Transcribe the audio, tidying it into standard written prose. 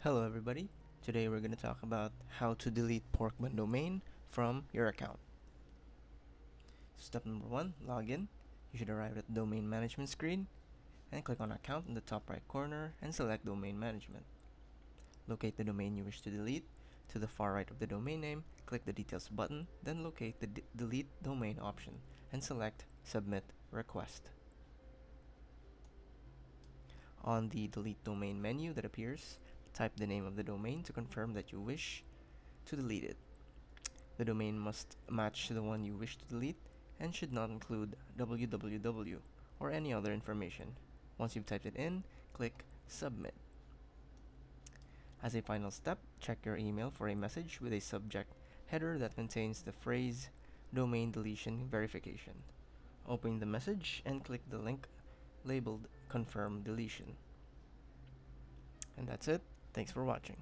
Hello everybody, today we're going to talk about how to delete Porkbun domain from your account. Step number 1, log in. You should arrive at the domain management screen and click on account in the top right corner and select domain management. Locate the domain you wish to delete. To the far right of the domain name, click the details button, then locate the delete domain option and select submit request. On the delete domain menu that appears, type the name of the domain to confirm that you wish to delete it. The domain must match the one you wish to delete and should not include www or any other information. Once you've typed it in, click Submit. As a final step, check your email for a message with a subject header that contains the phrase Domain Deletion Verification. Open the message and click the link labeled Confirm Deletion. And that's it. Thanks for watching.